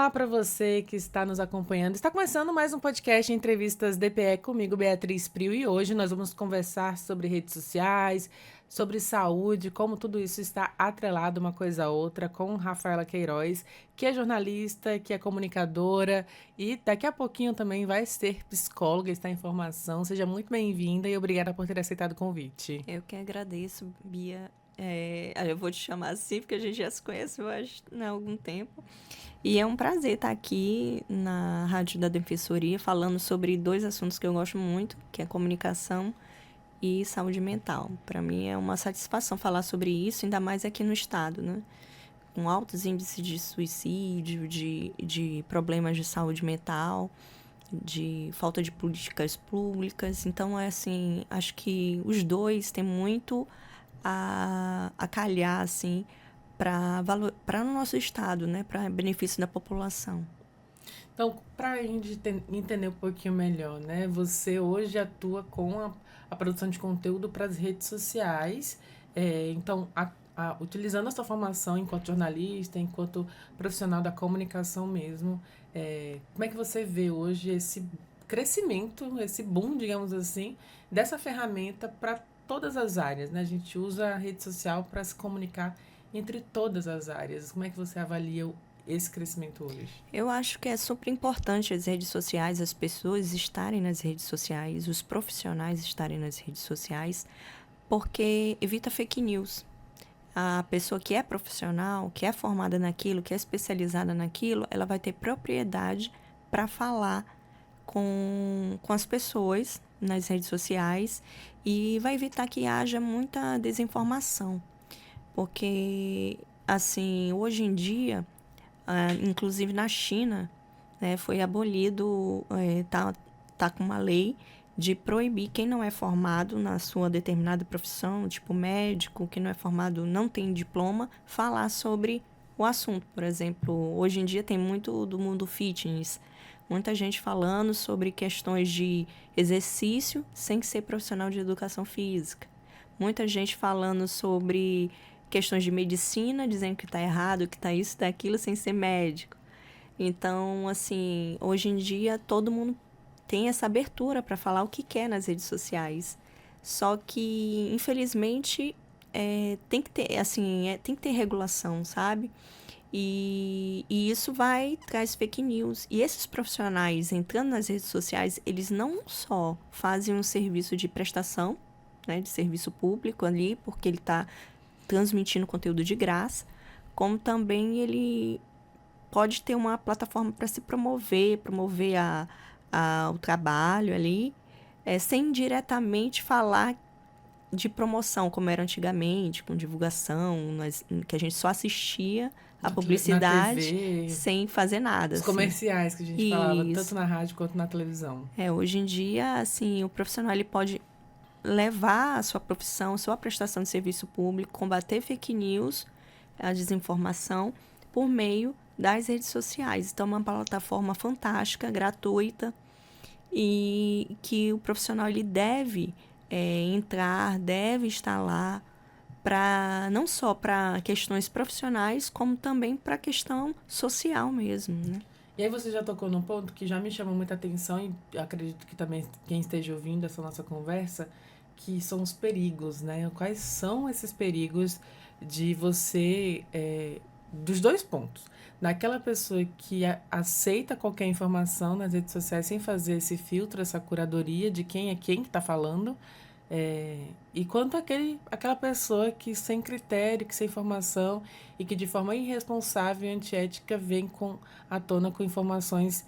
Olá para você que está nos acompanhando. Está começando mais um podcast Entrevistas DPE comigo, Beatriz Prio, e hoje nós vamos conversar sobre redes sociais, sobre saúde, como tudo isso está atrelado uma coisa a outra, com Rafaela Queiroz, que é jornalista, que é comunicadora e daqui a pouquinho também vai ser psicóloga, está em formação. Seja muito bem-vinda e obrigada por ter aceitado o convite. Eu que agradeço, Bia. Eu vou te chamar assim, porque a gente já se conhece, eu acho, há algum tempo. E é um prazer estar aqui na Rádio da Defensoria falando sobre dois assuntos que eu gosto muito, que é comunicação e saúde mental. Para mim é uma satisfação falar sobre isso, ainda mais aqui no estado, né? Com altos índices de suicídio, de problemas de saúde mental, de falta de políticas públicas. Então, acho que os dois têm muito a calhar, assim, para o nosso estado, né? Para benefício da população. Então, para a gente entender um pouquinho melhor, né? Você hoje atua com a produção de conteúdo para as redes sociais. Então, utilizando a sua formação enquanto jornalista, enquanto profissional da comunicação mesmo, como é que você vê hoje esse crescimento, esse boom, digamos assim, dessa ferramenta para todas as áreas, né? A gente usa a rede social para se comunicar entre todas as áreas. Como é que você avalia esse crescimento hoje? Eu acho que é super importante as redes sociais, as pessoas estarem nas redes sociais, os profissionais estarem nas redes sociais, porque evita fake news. A pessoa que é profissional, que é formada naquilo, que é especializada naquilo, ela vai ter propriedade para falar com as pessoas nas redes sociais e vai evitar que haja muita desinformação. Porque, assim, hoje em dia, inclusive na China, né, foi abolido, tá com uma lei de proibir quem não é formado na sua determinada profissão, tipo médico, que não é formado, não tem diploma, falar sobre o assunto. Por exemplo, hoje em dia tem muito do mundo fitness, muita gente falando sobre questões de exercício sem ser profissional de educação física. Muita gente falando sobre questões de medicina, dizendo que está errado, que está isso, está aquilo, sem ser médico. Então, assim, hoje em dia todo mundo tem essa abertura para falar o que quer nas redes sociais. Só que, infelizmente, tem que ter, tem que ter regulação, sabe? E isso traz fake news. E esses profissionais entrando nas redes sociais, eles não só fazem um serviço de prestação, né, de serviço público ali, porque ele está transmitindo conteúdo de graça, como também ele pode ter uma plataforma para se promover o trabalho ali, sem diretamente falar de promoção, como era antigamente, com divulgação, que a gente só assistia a Na publicidade TV, sem fazer nada, os assim. comerciais que a gente falava, tanto Isso. na rádio quanto na televisão. Hoje em dia, assim, o profissional ele pode levar a sua profissão, sua prestação de serviço público, combater fake news, a desinformação, por meio das redes sociais. Então, é uma plataforma fantástica, gratuita, e que o profissional ele deve entrar, deve estar lá, não só para questões profissionais, como também para a questão social mesmo, né? E aí você já tocou num ponto que já me chamou muita atenção e acredito que também quem esteja ouvindo essa nossa conversa, que são os perigos, né? Quais são esses perigos de você, dos dois pontos. Daquela pessoa que aceita qualquer informação nas redes sociais sem fazer esse filtro, essa curadoria de quem é quem que está falando, e quanto aquela pessoa que sem critério, que sem informação e que de forma irresponsável e antiética vem à tona com informações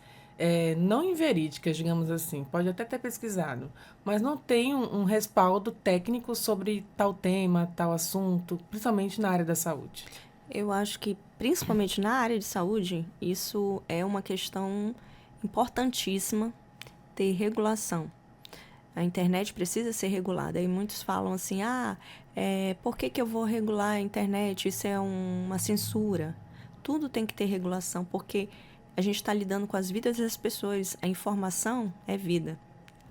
não inverídicas, digamos assim. Pode até ter pesquisado, mas não tem um respaldo técnico sobre tal tema, tal assunto, principalmente na área da saúde. Eu acho que, principalmente na área de saúde, isso é uma questão importantíssima, ter regulação. A internet precisa ser regulada. E muitos falam assim, por que eu vou regular a internet? Isso é uma censura. Tudo tem que ter regulação, porque a gente está lidando com as vidas das pessoas. A informação é vida.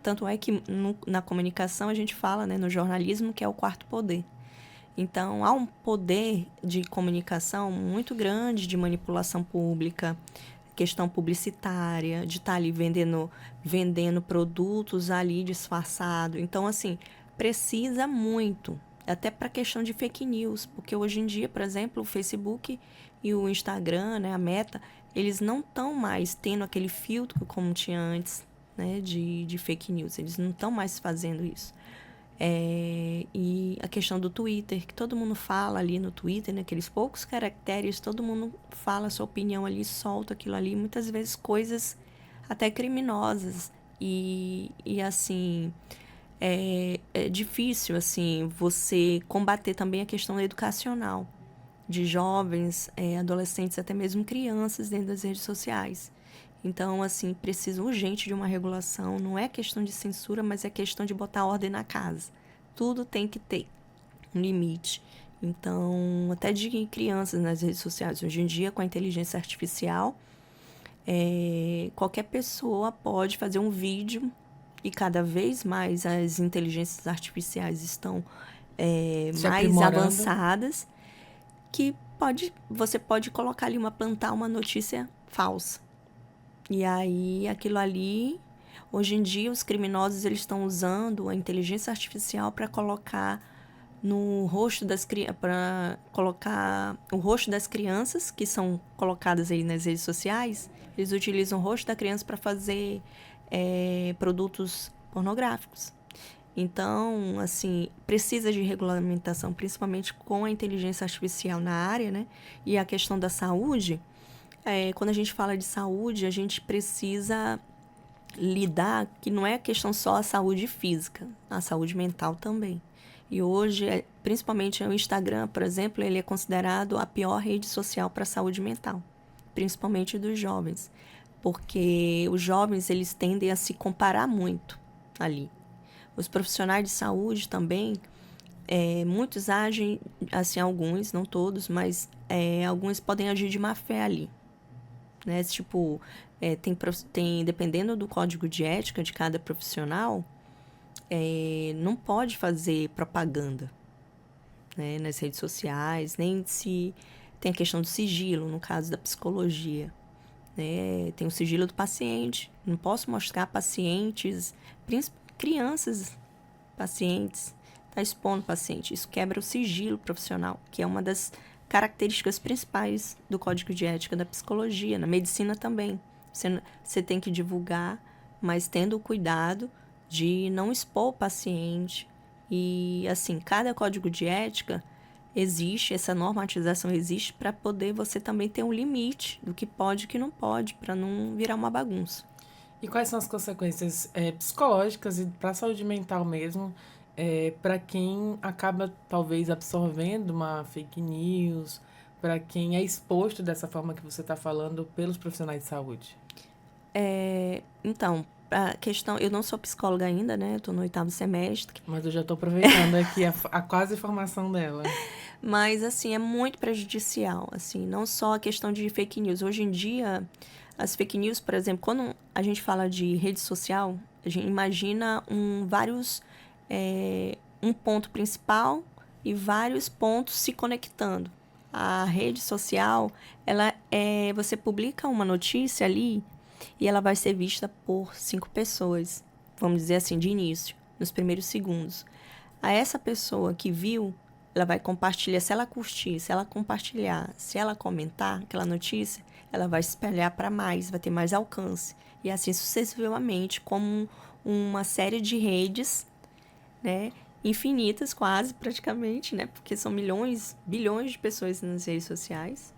Tanto é que na comunicação a gente fala, né, no jornalismo, que é o quarto poder. Então, há um poder de comunicação muito grande, de manipulação pública, questão publicitária, de estar ali vendendo produtos ali disfarçado. Então, assim, precisa muito, até para a questão de fake news, porque hoje em dia, por exemplo, o Facebook e o Instagram, né, a Meta, eles não estão mais tendo aquele filtro como tinha antes, né, de fake news. Eles não estão mais fazendo isso. E a questão do Twitter, que todo mundo fala ali no Twitter, naqueles poucos caracteres, todo mundo fala a sua opinião ali, solta aquilo ali, muitas vezes coisas até criminosas. E assim, é difícil, assim, você combater também a questão educacional de jovens, adolescentes, até mesmo crianças dentro das redes sociais. Então, assim, precisa urgente de uma regulação. Não é questão de censura, mas é questão de botar ordem na casa. Tudo tem que ter um limite. Então, até de crianças nas redes sociais. Hoje em dia, com a inteligência artificial, qualquer pessoa pode fazer um vídeo e cada vez mais as inteligências artificiais estão mais avançadas, que você pode colocar ali plantar uma notícia falsa. E aí, aquilo ali, hoje em dia, os criminosos eles estão usando a inteligência artificial para colocar no rosto para colocar o rosto das crianças que são colocadas aí nas redes sociais. Eles utilizam o rosto da criança para fazer produtos pornográficos. Então, assim, precisa de regulamentação, principalmente com a inteligência artificial na área, né? E a questão da saúde. Quando a gente fala de saúde, a gente precisa lidar que não é questão só a saúde física, a saúde mental também. E hoje, principalmente o Instagram, por exemplo, ele é considerado a pior rede social para a saúde mental, principalmente dos jovens, porque os jovens eles tendem a se comparar muito ali. Os profissionais de saúde também, muitos agem, assim, alguns, não todos, mas alguns podem agir de má fé ali. Né? Tipo, tem, dependendo do código de ética de cada profissional, não pode fazer propaganda, né, nas redes sociais, nem se tem a questão do sigilo, no caso da psicologia. Né? Tem o sigilo do paciente, não posso mostrar pacientes, crianças, pacientes, tá expondo o paciente. Isso quebra o sigilo profissional, que é uma das características principais do Código de Ética da Psicologia, na medicina também. Você tem que divulgar, mas tendo o cuidado de não expor o paciente. E, assim, cada Código de Ética existe, essa normatização existe para poder você também ter um limite do que pode e que não pode, para não virar uma bagunça. E quais são as consequências psicológicas e para a saúde mental mesmo, para quem acaba talvez absorvendo uma fake news, para quem é exposto dessa forma que você está falando pelos profissionais de saúde? Então, a questão, eu não sou psicóloga ainda, né? Eu estou no 8º semestre. Mas eu já estou aproveitando aqui a quase formação dela. Mas, assim, é muito prejudicial, assim, não só a questão de fake news. Hoje em dia, as fake news, por exemplo, quando a gente fala de rede social, a gente imagina um ponto principal e vários pontos se conectando. A rede social, você publica uma notícia ali e ela vai ser vista por 5 pessoas, vamos dizer assim, de início, nos primeiros segundos. A essa pessoa que viu, ela vai compartilhar, se ela curtir, se ela compartilhar, se ela comentar aquela notícia, ela vai espalhar para mais, vai ter mais alcance. E assim sucessivamente, como uma série de redes, né, infinitas quase, praticamente, né, porque são milhões, bilhões de pessoas nas redes sociais.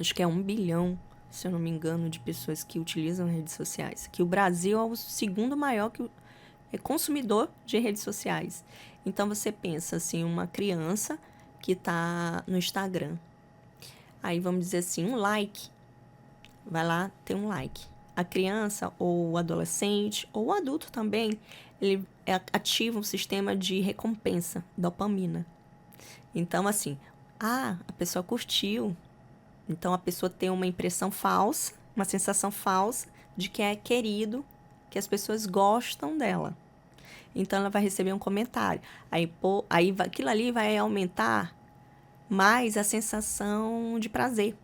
Acho que é 1 bilhão, se eu não me engano, de pessoas que utilizam redes sociais. Que o Brasil é o segundo maior consumidor de redes sociais. Então, você pensa, assim, uma criança que está no Instagram. Aí, vamos dizer assim, um like. Vai lá, tem um like. A criança, ou o adolescente, ou o adulto também, ele ativa um sistema de recompensa, dopamina. Então, assim, a pessoa curtiu. Então, a pessoa tem uma impressão falsa, uma sensação falsa de que é querido, que as pessoas gostam dela. Então, ela vai receber um comentário. Aí aquilo ali vai aumentar mais a sensação de prazer.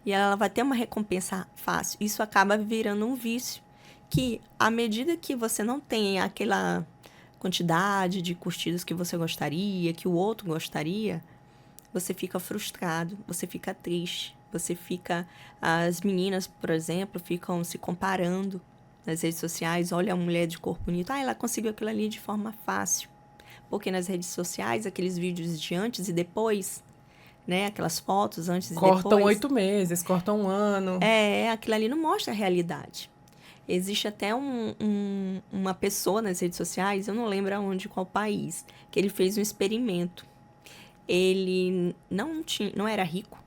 e ela vai ter uma recompensa fácil. Isso acaba virando um vício, que à medida que você não tem aquela quantidade de curtidas que você gostaria, que o outro gostaria, você fica frustrado, você fica triste, você fica... As meninas, por exemplo, ficam se comparando nas redes sociais. Olha a mulher de corpo bonito, ela conseguiu aquilo ali de forma fácil. Porque nas redes sociais, aqueles vídeos de antes e depois, né? Aquelas fotos antes e Cortam depois. 8 meses, cortam um ano. Aquilo ali não mostra a realidade. Existe até uma pessoa nas redes sociais, eu não lembro aonde, qual país, que ele fez um experimento. Ele não era rico,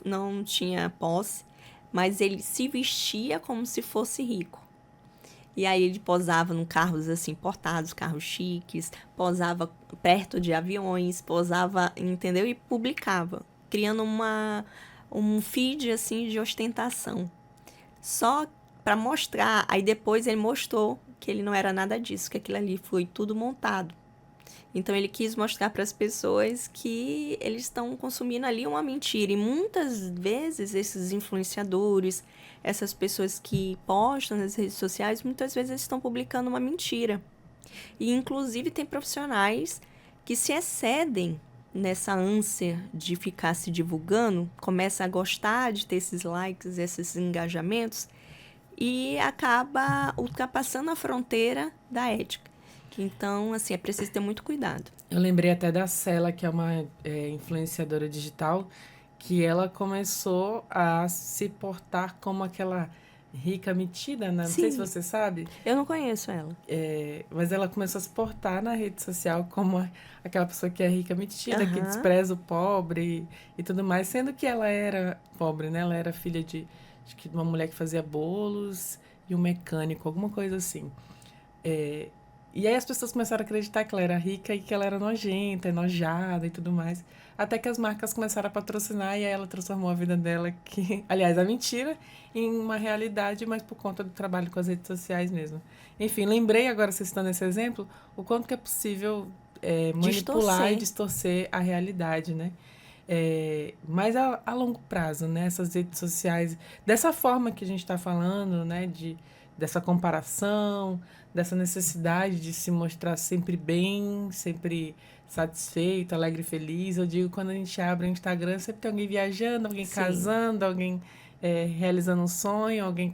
não tinha posse, mas ele se vestia como se fosse rico. E aí ele posava em carros assim, importados, carros chiques, posava perto de aviões, posava, entendeu? E publicava, criando um feed assim de ostentação. Só para mostrar, aí depois ele mostrou que ele não era nada disso, que aquilo ali foi tudo montado. Então ele quis mostrar para as pessoas que eles estão consumindo ali uma mentira. E muitas vezes esses influenciadores, essas pessoas que postam nas redes sociais, muitas vezes estão publicando uma mentira. E inclusive tem profissionais que se excedem nessa ânsia de ficar se divulgando, começa a gostar de ter esses likes, esses engajamentos, e acaba ultrapassando a fronteira da ética. Então, assim, é preciso ter muito cuidado. Eu lembrei até da Cela, que é uma influenciadora digital, que ela começou a se portar como aquela rica metida, né? Não sei se Sim. você sabe. Eu não conheço ela. Mas ela começou a se portar na rede social como aquela pessoa que é rica metida, que despreza o pobre e tudo mais, sendo que ela era pobre, né? Ela era filha de uma mulher que fazia bolos e um mecânico, alguma coisa assim. E aí as pessoas começaram a acreditar que ela era rica e que ela era nojenta, enojada e tudo mais. Até que as marcas começaram a patrocinar e aí ela transformou a vida dela, que, aliás, a mentira, em uma realidade, mas por conta do trabalho com as redes sociais mesmo. Enfim, lembrei agora, você citando esse exemplo, o quanto que é possível manipular e distorcer a realidade, né? Mas a longo prazo, né? Essas redes sociais, dessa forma que a gente está falando, né? Dessa comparação, dessa necessidade de se mostrar sempre bem, sempre satisfeito, alegre e feliz. Eu digo, quando a gente abre o Instagram, sempre tem alguém viajando, alguém casando, alguém realizando um sonho, alguém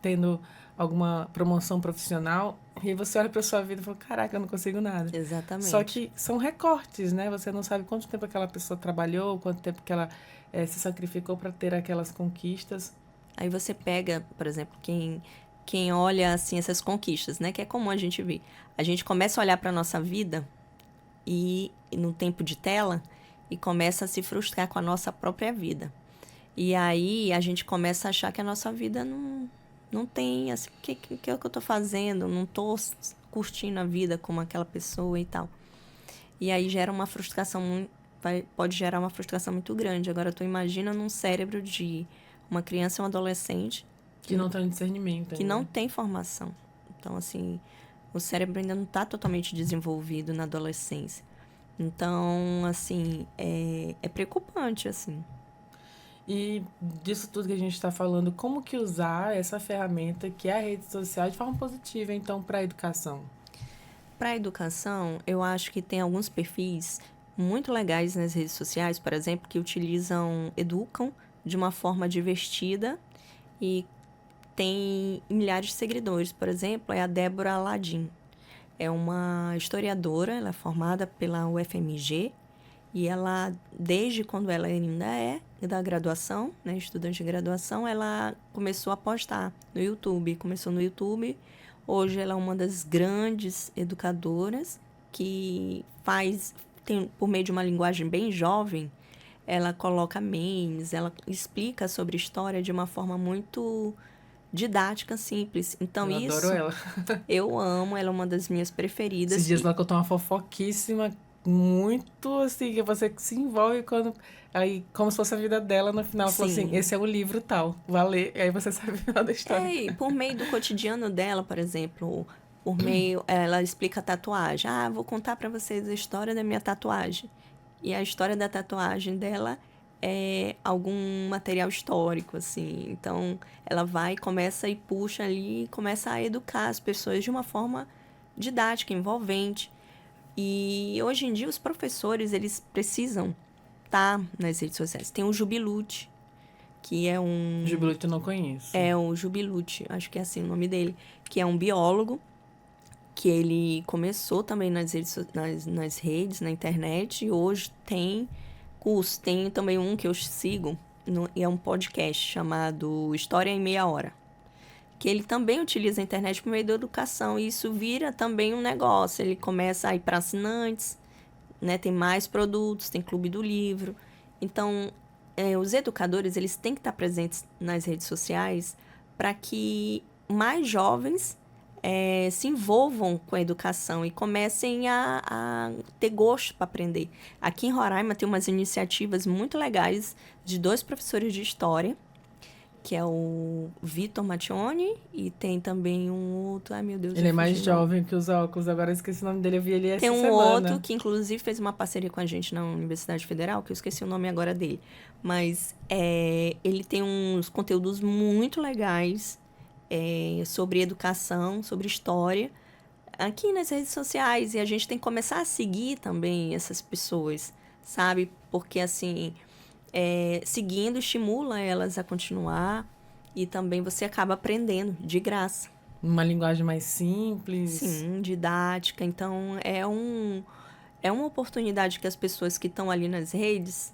tendo alguma promoção profissional. E aí você olha para sua vida e fala, caraca, eu não consigo nada. Exatamente. Só que são recortes, né? Você não sabe quanto tempo aquela pessoa trabalhou, quanto tempo que ela se sacrificou para ter aquelas conquistas. Aí você pega, por exemplo, quem olha assim essas conquistas, né? Que é comum a gente ver. A gente começa a olhar para nossa vida e no tempo de tela e começa a se frustrar com a nossa própria vida. E aí a gente começa a achar que a nossa vida não tem, assim, o que é o que eu tô fazendo? Não tô curtindo a vida como aquela pessoa e tal. E aí gera uma frustração, pode gerar uma frustração muito grande. Agora tu imagina num cérebro de uma criança ou um adolescente que não tem discernimento. Que não tem formação. Então, assim, o cérebro ainda não está totalmente desenvolvido na adolescência. Então, assim, é preocupante, assim. E disso tudo que a gente está falando, como que usar essa ferramenta que é a rede social de forma positiva, então, para a educação? Para a educação, eu acho que tem alguns perfis muito legais nas redes sociais, por exemplo, que educam de uma forma divertida e tem milhares de seguidores. Por exemplo, é a Débora Aladim. É uma historiadora, ela é formada pela UFMG e ela, desde quando ela ainda é da graduação, né, estudante de graduação, ela começou a postar no YouTube. Começou no YouTube. Hoje ela é uma das grandes educadoras que por meio de uma linguagem bem jovem, ela coloca memes, ela explica sobre história de uma forma muito didática, simples. Então, eu adoro ela. Eu amo, ela é uma das minhas preferidas. Esses dias lá que eu tô uma fofoquíssima, muito assim, que você se envolve quando... Aí, como se fosse a vida dela, no final, ela falou assim, esse é o livro tal, valeu. E aí você sabe o final da história. E por meio do cotidiano dela, por exemplo, ela explica a tatuagem. Vou contar para vocês a história da minha tatuagem. E a história da tatuagem dela algum material histórico, assim. Então, ela vai, começa e puxa ali, e começa a educar as pessoas de uma forma didática, envolvente. E hoje em dia os professores, eles precisam estar nas redes sociais. Tem o Jubilute, que Jubilute eu não conheço. é o Jubilute, acho que é assim o nome dele, que é um biólogo, que ele começou também nas redes, na internet, e hoje tem curso. Tem também um que eu sigo, e é um podcast chamado História em Meia Hora, que ele também utiliza a internet por meio da educação, e isso vira também um negócio. Ele começa a ir para assinantes, né? Tem mais produtos, tem clube do livro. Então, os educadores, eles têm que estar presentes nas redes sociais para que mais jovens se envolvam com a educação e comecem a ter gosto para aprender. Aqui em Roraima tem umas iniciativas muito legais de 2 professores de história, que é o Vitor Mattioni, e tem também um outro... Ai, meu Deus, Ele eu é mais fugi o nome. jovem que os óculos, agora eu esqueci o nome dele, eu vi ele Tem essa um semana. outro que, inclusive, fez uma parceria com a gente na Universidade Federal, que eu esqueci o nome agora dele. Mas ele tem uns conteúdos muito legais sobre educação, sobre história, aqui nas redes sociais. E a gente tem que começar a seguir também essas pessoas, sabe? Porque, assim, seguindo estimula elas a continuar, e também você acaba aprendendo de graça. Uma linguagem mais simples. Sim, didática. Então, é uma oportunidade que as pessoas que estão ali nas redes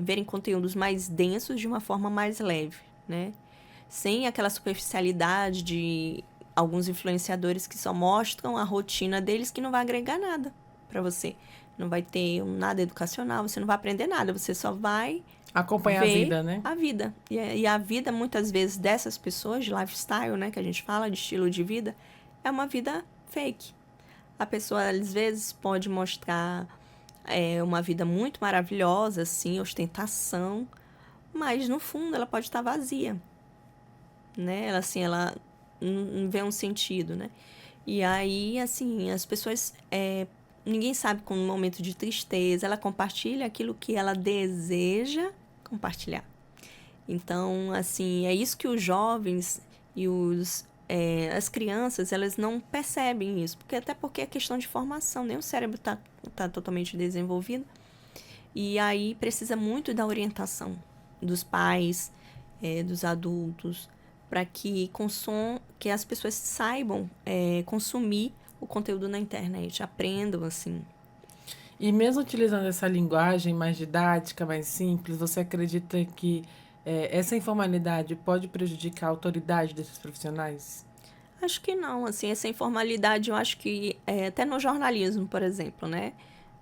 verem conteúdos mais densos de uma forma mais leve, né? Sem aquela superficialidade de alguns influenciadores que só mostram a rotina deles, que não vai agregar nada para você. Não vai ter nada educacional, você não vai aprender nada, você só vai Acompanhar a ver vida, né? a vida. E a vida, muitas vezes, dessas pessoas, de lifestyle, né, que a gente fala, de estilo de vida, é uma vida fake. A pessoa, às vezes, pode mostrar uma vida muito maravilhosa, assim, ostentação, mas, no fundo, ela pode estar vazia, né? Ela não vê um sentido, né? E aí, assim, as pessoas... ninguém sabe, com um momento de tristeza, ela compartilha aquilo que ela deseja compartilhar. Então, assim, é isso que os jovens e as crianças, elas não percebem isso. Até porque é questão de formação, nem o cérebro tá totalmente desenvolvido. E aí precisa muito da orientação dos pais, dos adultos, para que as pessoas saibam consumir o conteúdo na internet, aprendam, assim. E mesmo utilizando essa linguagem mais didática, mais simples, você acredita que essa informalidade pode prejudicar a autoridade desses profissionais? Acho que não, assim, essa informalidade, eu acho que até no jornalismo, por exemplo, né?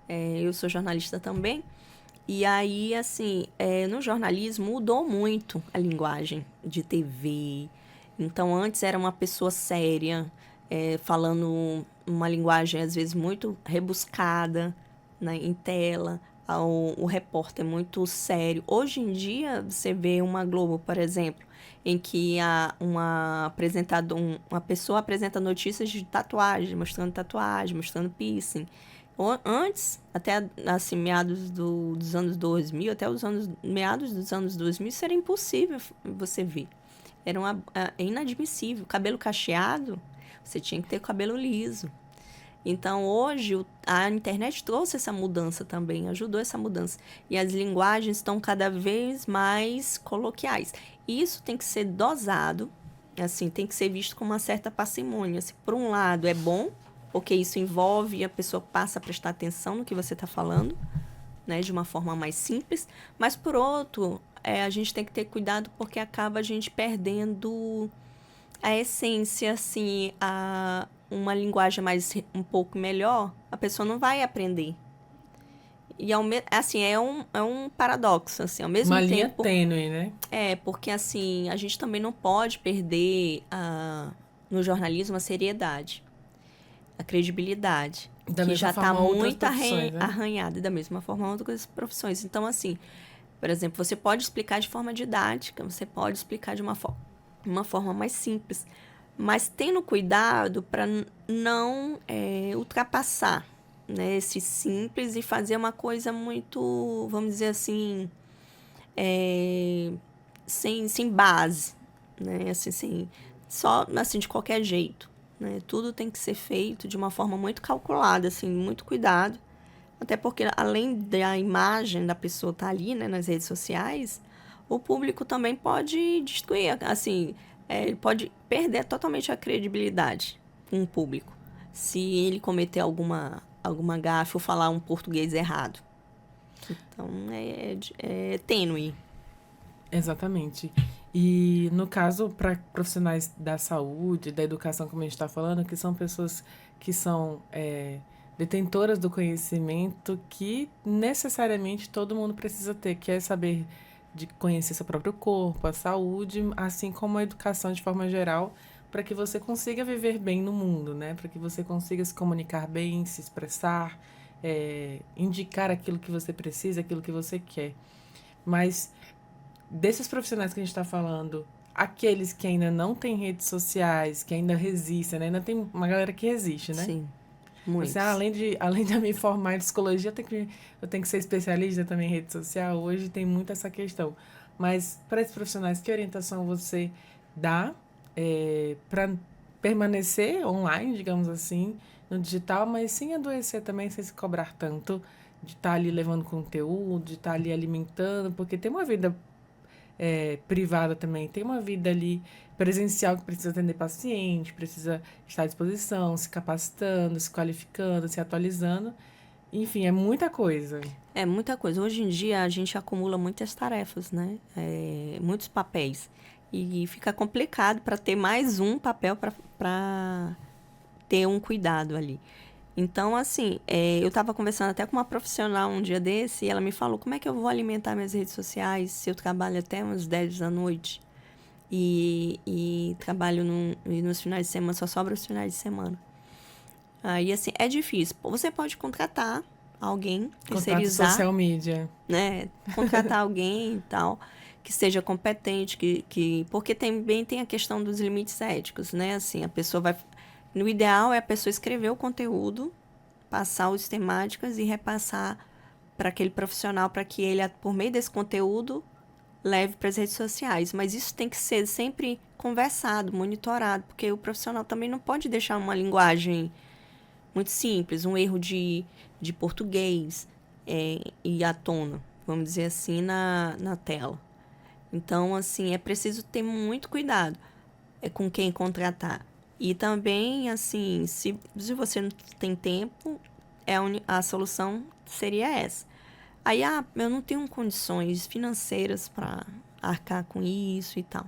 Eu sou jornalista também, e aí, assim, no jornalismo mudou muito a linguagem de TV. Então, antes era uma pessoa séria, falando uma linguagem, às vezes, muito rebuscada, né, em tela. O repórter muito sério. Hoje em dia, você vê uma Globo, por exemplo, em que uma pessoa apresenta notícias de tatuagem, mostrando piercing. Antes, até assim, meados dos anos 2000, até meados dos anos 2000, isso era impossível você ver. É inadmissível. Cabelo cacheado, você tinha que ter o cabelo liso. Então, hoje, a internet trouxe essa mudança também, ajudou essa mudança. E as linguagens estão cada vez mais coloquiais. E isso tem que ser dosado, assim, tem que ser visto com uma certa parcimônia. Se, por um lado, é bom, porque isso envolve e a pessoa passa a prestar atenção no que você está falando, né, de uma forma mais simples. Mas, por outro, a gente tem que ter cuidado, porque acaba a gente perdendo a essência, assim, uma linguagem um pouco melhor, a pessoa não vai aprender. E assim, é um paradoxo, assim, ao mesmo Uma tempo. linha tênue, né? Porque assim, a gente também não pode perder no jornalismo a seriedade, a credibilidade, Da que mesma já está forma, outras muito profissões, né? arranhada, e da mesma forma outras profissões. Então, assim, por exemplo, você pode explicar de forma didática, você pode explicar de uma forma mais simples, mas tendo cuidado para não ultrapassar, né, esse simples e fazer uma coisa muito, vamos dizer assim, sem base, né? Assim, só assim, de qualquer jeito, né? Tudo tem que ser feito de uma forma muito calculada, assim, muito cuidado. Até porque, além da imagem da pessoa estar ali, né, nas redes sociais, o público também pode destruir, assim, ele pode perder totalmente a credibilidade com o público. Se ele cometer alguma gafe ou falar um português errado. Então, é tênue. Exatamente. E no caso, para profissionais da saúde, da educação, como a gente está falando, que são pessoas que são detentoras do conhecimento que necessariamente todo mundo precisa ter, que é saber de conhecer seu próprio corpo, a saúde, assim como a educação de forma geral, para que você consiga viver bem no mundo, né? Para que você consiga se comunicar bem, se expressar, indicar aquilo que você precisa, aquilo que você quer. Mas desses profissionais que a gente está falando, aqueles que ainda não têm redes sociais, que ainda resistem, né? Ainda tem uma galera que resiste, né? Sim, Você, muitos. além de eu me formar em psicologia, eu tenho que ser especialista também em rede social. Hoje tem muito essa questão. Mas para esses profissionais, que orientação você dá para permanecer online, digamos assim, no digital, mas sem adoecer também, sem se cobrar tanto, de estar ali levando conteúdo, de estar ali alimentando, porque tem uma vida privada também. Tem uma vida ali presencial que precisa atender paciente, precisa estar à disposição, se capacitando, se qualificando, se atualizando. Enfim, é muita coisa. É muita coisa. Hoje em dia a gente acumula muitas tarefas, né? Muitos papéis. E fica complicado para ter mais um papel para ter um cuidado ali. Então, assim, eu estava conversando até com uma profissional um dia desse e ela me falou como é que eu vou alimentar minhas redes sociais se eu trabalho até umas 10 da noite e trabalho nos finais de semana, só sobra os finais de semana. Aí, assim, é difícil. Você pode contratar alguém, Contato terceirizar, social media. né? Contratar alguém e tal, que seja competente, porque também tem a questão dos limites éticos, né? Assim, a pessoa vai... No ideal é a pessoa escrever o conteúdo, passar as temáticas e repassar para aquele profissional para que ele, por meio desse conteúdo, leve para as redes sociais. Mas isso tem que ser sempre conversado, monitorado, porque o profissional também não pode deixar uma linguagem muito simples, um erro de português e à tona, vamos dizer assim, na tela. Então, assim, é preciso ter muito cuidado com quem contratar. E também, assim, se você não tem tempo, a solução seria essa. Aí, eu não tenho condições financeiras para arcar com isso e tal.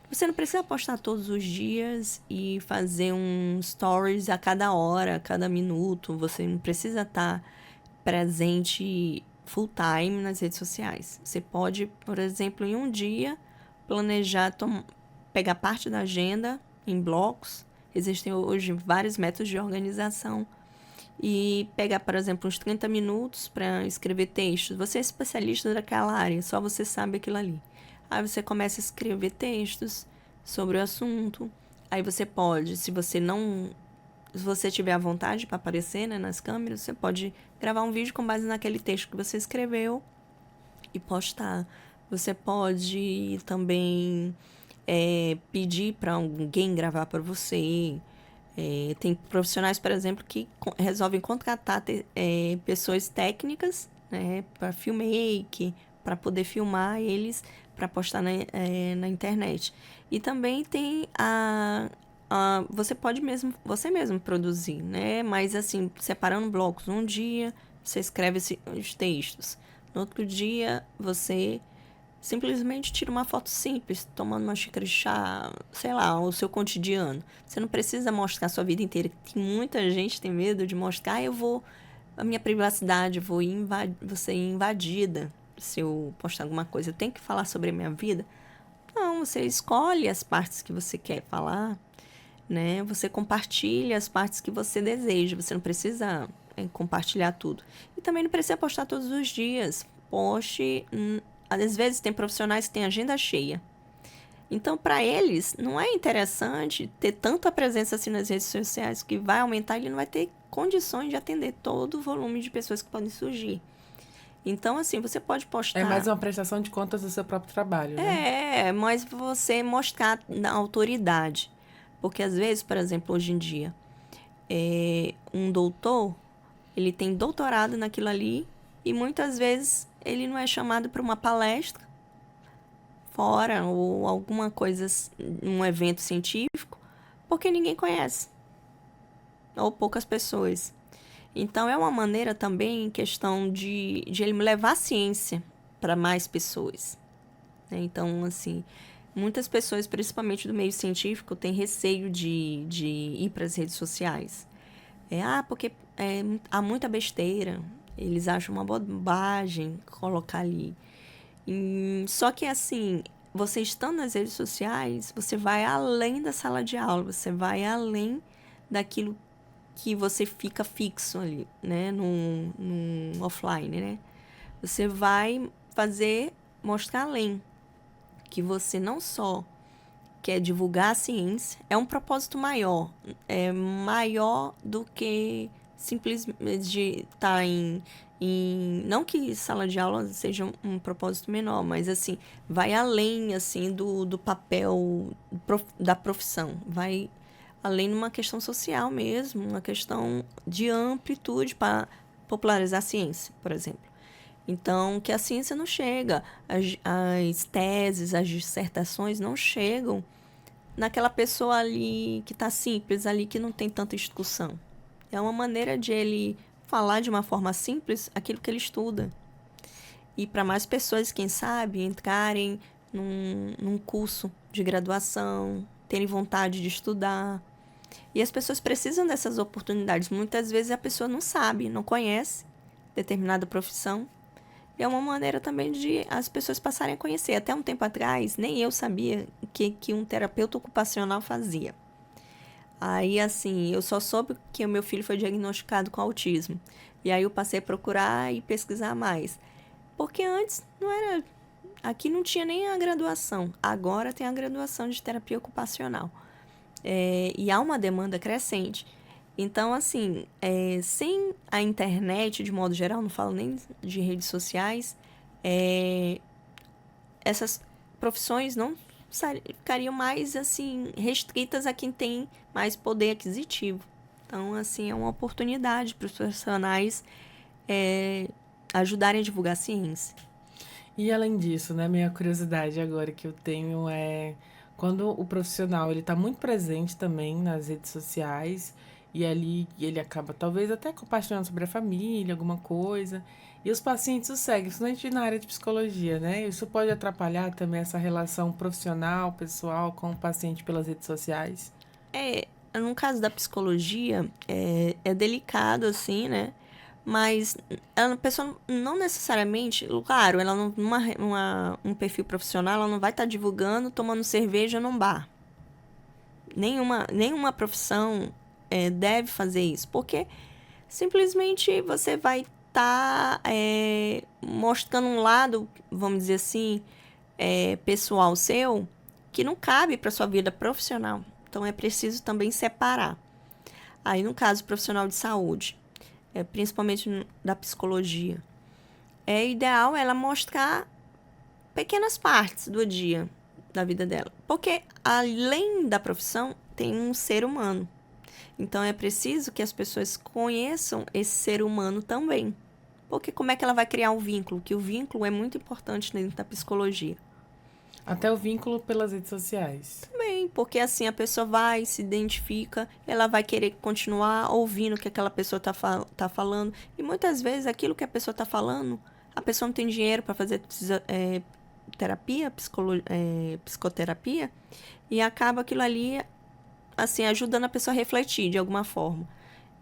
Você não precisa postar todos os dias e fazer um stories a cada hora, a cada minuto. Você não precisa estar presente full time nas redes sociais. Você pode, por exemplo, em um dia, planejar, pegar parte da agenda em blocos. Existem hoje vários métodos de organização. E pegar, por exemplo, uns 30 minutos para escrever textos. Você é especialista daquela área, só você sabe aquilo ali. Aí você começa a escrever textos sobre o assunto. Aí você pode, se você tiver a vontade para aparecer, né, nas câmeras, você pode gravar um vídeo com base naquele texto que você escreveu e postar. Você pode também pedir para alguém gravar para você. Tem profissionais, por exemplo, que resolvem contratar pessoas técnicas, né, para filmmaker, para poder filmar eles para postar na internet. E também tem você pode você mesmo produzir, né? Mas assim, separando blocos. Um dia você escreve os textos. No outro dia você simplesmente tira uma foto simples, tomando uma xícara de chá, sei lá, o seu cotidiano. Você não precisa mostrar a sua vida inteira. Tem muita gente que tem medo de mostrar, a minha privacidade, vou ser invadida se eu postar alguma coisa. Eu tenho que falar sobre a minha vida. Não, você escolhe as partes que você quer falar, né? Você compartilha as partes que você deseja. Você não precisa compartilhar tudo. E também não precisa postar todos os dias. Poste. Às vezes tem profissionais que têm agenda cheia. Então, para eles, não é interessante ter tanta presença assim nas redes sociais que vai aumentar, ele não vai ter condições de atender todo o volume de pessoas que podem surgir. Então, assim, você pode É mais postar. uma prestação de contas do seu próprio trabalho, né? Mas você mostrar na autoridade. Porque às vezes, por exemplo, hoje em dia, um doutor, ele tem doutorado naquilo ali e muitas vezes ele não é chamado para uma palestra fora ou alguma coisa, um evento científico, porque ninguém conhece ou poucas pessoas. Então é uma maneira também em questão de ele levar a ciência para mais pessoas, né? Então, assim, muitas pessoas, principalmente do meio científico, têm receio de ir para as redes sociais. Porque há muita besteira, eles acham uma bobagem colocar ali. Só que, assim, você estando nas redes sociais, você vai além da sala de aula, você vai além daquilo que você fica fixo ali, né, no offline, né? Você vai mostrar além, que você não só quer divulgar a ciência, é um propósito maior, é maior do que simplesmente de estar não que sala de aula seja um propósito menor, mas assim, vai além assim do papel da profissão, vai além numa questão social mesmo, uma questão de amplitude para popularizar a ciência, por exemplo. Então, que a ciência não chega, as teses, as dissertações não chegam naquela pessoa ali que está simples, ali que não tem tanta discussão. É uma maneira de ele falar de uma forma simples aquilo que ele estuda. E para mais pessoas, quem sabe, entrarem num curso de graduação, terem vontade de estudar. E as pessoas precisam dessas oportunidades. Muitas vezes a pessoa não sabe, não conhece determinada profissão. E é uma maneira também de as pessoas passarem a conhecer. Até um tempo atrás, nem eu sabia que um terapeuta ocupacional fazia. Aí, assim, eu só soube que o meu filho foi diagnosticado com autismo. E aí eu passei a procurar e pesquisar mais. Porque antes não era. Aqui não tinha nem a graduação. Agora tem a graduação de terapia ocupacional. E há uma demanda crescente. Então, assim, sem a internet, de modo geral, não falo nem de redes sociais, essas profissões não ficariam mais, assim, restritas a quem tem mais poder aquisitivo. Então, assim, é uma oportunidade para os profissionais ajudarem a divulgar a ciência. E além disso, né, minha curiosidade agora que eu tenho é quando o profissional ele está muito presente também nas redes sociais e ali ele acaba talvez até compartilhando sobre a família, alguma coisa, e os pacientes o seguem, principalmente na área de psicologia, né? Isso pode atrapalhar também essa relação profissional, pessoal com o paciente pelas redes sociais. No caso da psicologia, é delicado, assim, né? Mas a pessoa não necessariamente, claro, ela não, um perfil profissional, ela não vai estar divulgando tomando cerveja num bar. Nenhuma profissão deve fazer isso, porque simplesmente você vai estar mostrando um lado, vamos dizer assim, pessoal seu, que não cabe para sua vida profissional. Então é preciso também separar. Aí, no caso profissional de saúde, principalmente da psicologia, é ideal ela mostrar pequenas partes do dia da vida dela. Porque além da profissão, tem um ser humano. Então é preciso que as pessoas conheçam esse ser humano também. Porque como é que ela vai criar um vínculo? Que o vínculo é muito importante dentro da psicologia. Até o vínculo pelas redes sociais. Também, porque assim a pessoa vai, se identifica, ela vai querer continuar ouvindo o que aquela pessoa tá falando. E muitas vezes aquilo que a pessoa tá falando, a pessoa não tem dinheiro para fazer terapia, psicoterapia, e acaba aquilo ali, assim, ajudando a pessoa a refletir de alguma forma.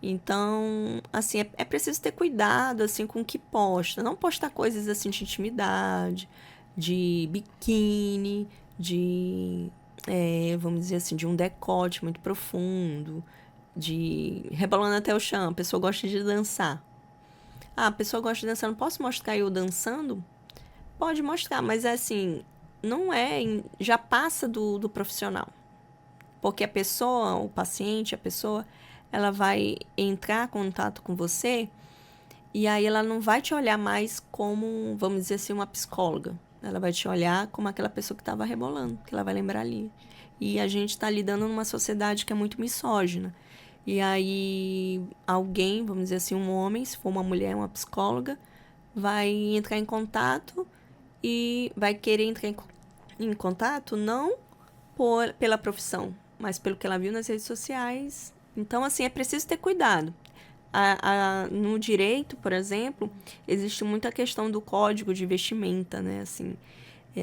Então, assim, é preciso ter cuidado, assim, com o que posta. Não postar coisas, assim, de intimidade, de biquíni, vamos dizer assim, de um decote muito profundo, de rebolando até o chão. A pessoa gosta de dançar. A pessoa gosta de dançar, não posso mostrar eu dançando? Pode mostrar, mas é assim, não já passa do profissional. Porque a pessoa, o paciente, ela vai entrar em contato com você E aí ela não vai te olhar mais como, vamos dizer assim, uma psicóloga. Ela vai te olhar como aquela pessoa que estava rebolando, que ela vai lembrar ali. E a gente está lidando numa sociedade que é muito misógina. E aí alguém, vamos dizer assim, um homem, se for uma mulher, uma psicóloga, vai entrar em contato e vai querer entrar em contato não pela profissão, mas pelo que ela viu nas redes sociais. Então, assim, é preciso ter cuidado. No direito, por exemplo, existe muita questão do código de vestimenta, né? Assim,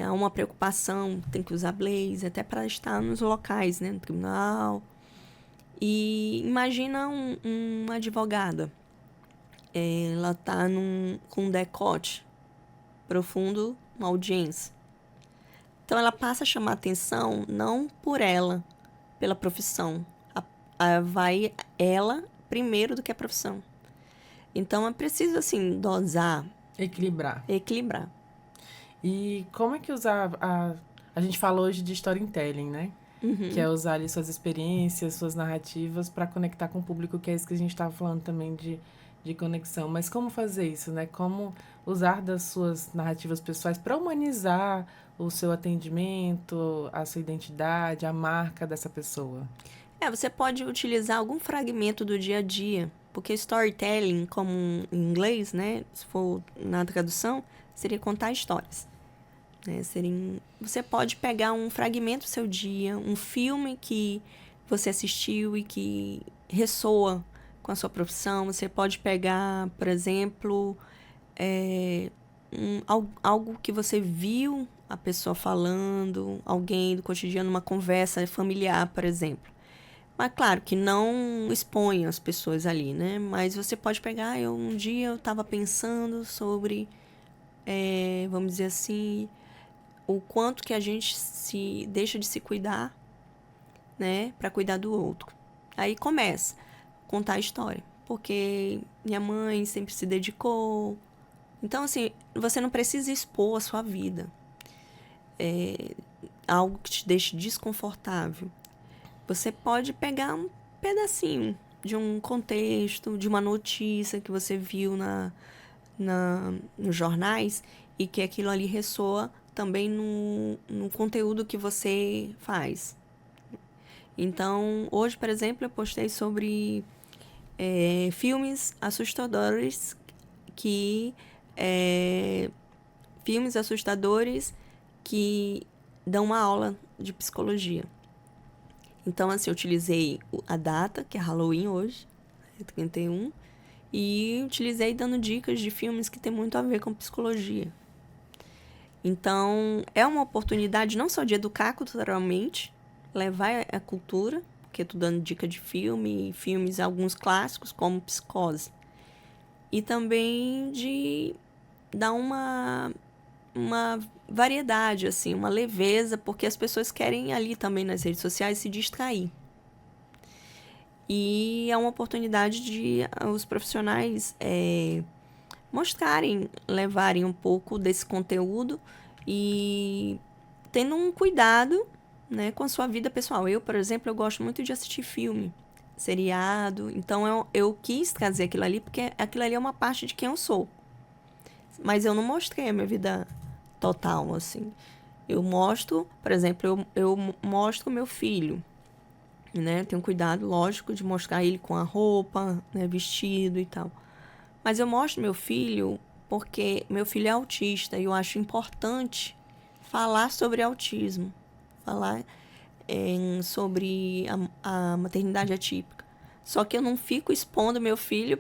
há uma preocupação, tem que usar blazer, até para estar nos locais, né? No tribunal. E imagina uma advogada. Ela tá com um decote profundo, uma audiência. Então, ela passa a chamar atenção não por ela, pela profissão. Vai ela primeiro do que a profissão. Então, é preciso, assim, dosar. Equilibrar. Equilibrar. E como é que usar a gente fala hoje de storytelling, né? Que é usar ali suas experiências, suas narrativas para conectar com o público, que é isso que a gente estava falando também de conexão. Mas como fazer isso, né? Como usar das suas narrativas pessoais para humanizar o seu atendimento, a sua identidade, a marca dessa pessoa? Você pode utilizar algum fragmento do dia a dia, porque storytelling, como em inglês, né? Se for na tradução, seria contar histórias. Né? Você pode pegar um fragmento do seu dia, um filme que você assistiu e que ressoa com a sua profissão. Você pode pegar, por exemplo, algo que você viu a pessoa falando, alguém do cotidiano, uma conversa familiar, por exemplo. Mas claro que não expõe as pessoas ali, né? Mas você pode pegar, um dia eu estava pensando sobre, vamos dizer assim, o quanto que a gente se deixa de se cuidar, né, para cuidar do outro. Aí começa a contar a história, porque minha mãe sempre se dedicou. Então, assim, você não precisa expor a sua vida. Algo que te deixe desconfortável. Você pode pegar um pedacinho de um contexto, de uma notícia que você viu nos jornais e que aquilo ali ressoa também no conteúdo que você faz. Então, hoje, por exemplo, eu postei sobre filmes assustadores filmes assustadores que dão uma aula de psicologia. Então, assim, eu utilizei a data, que é Halloween hoje, 31, e utilizei dando dicas de filmes que tem muito a ver com psicologia. Então, é uma oportunidade não só de educar culturalmente, levar a cultura, porque eu tô dando dica de filmes, alguns clássicos, como Psicose. E também de dar uma variedade, assim, uma leveza, porque as pessoas querem ali também nas redes sociais se distrair. E é uma oportunidade de os profissionais mostrarem, levarem um pouco desse conteúdo e tendo um cuidado, né, com a sua vida pessoal. Eu, por exemplo, eu gosto muito de assistir filme, seriado, então eu quis trazer aquilo ali, porque aquilo ali é uma parte de quem eu sou. Mas eu não mostrei a minha vida total, assim. Eu mostro, por exemplo, eu mostro meu filho, né? Tenho cuidado, lógico, de mostrar ele com a roupa, né, vestido e tal. Mas eu mostro meu filho porque meu filho é autista e eu acho importante falar sobre autismo, falar sobre a maternidade atípica. Só que eu não fico expondo meu filho,